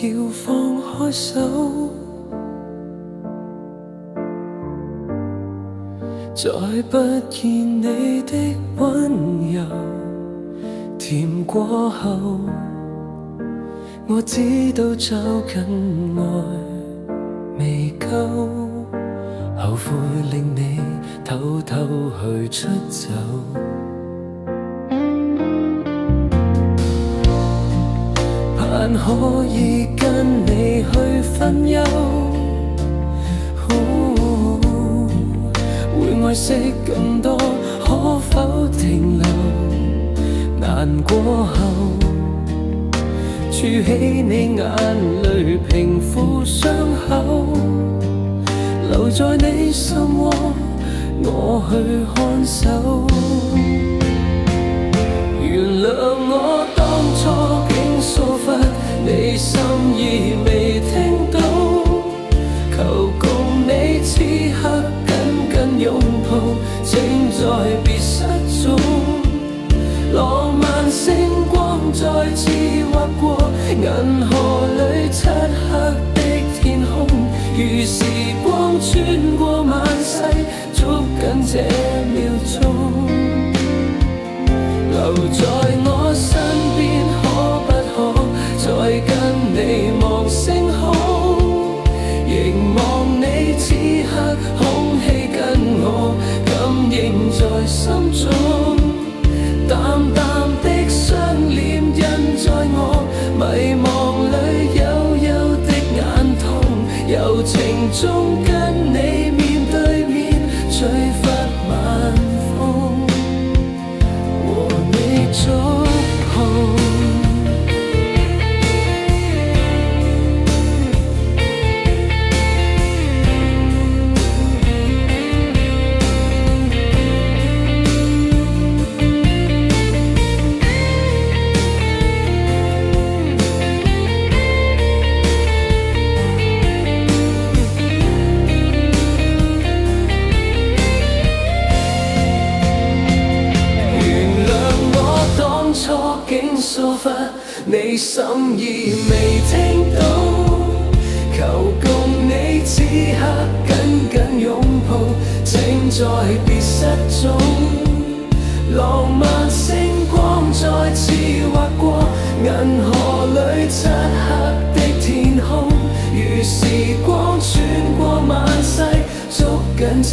要放開手，再不見你的溫柔，甜過後，我知道找緊愛未夠，後悔令你偷偷去出走。盼可以跟你去分憂，會愛惜更多，可否停留？難過後，儲起你眼淚，平復傷口，留在你心窩，我去看守。原諒我當初竟疏忽，你心意未聽到，求共你此刻緊緊擁抱，請在別失蹤。浪漫星光再次劃過銀河裏漆黑的天空，如時光穿過萬世，捉緊這秒鐘，留在我身邊，可不可再跟你望星空？凝望你此刻空氣跟我感應在心中，淡淡的雙臉印在我迷惘裏，幽幽的眼瞳，柔情中跟你面對面，吹拂晚風和你觸碰。竟疏忽，你心意未聽到，求共你此刻緊緊擁抱，請在別失蹤。浪漫星光再次劃過銀河裏漆黑的天空，如時光穿過萬世，捉緊這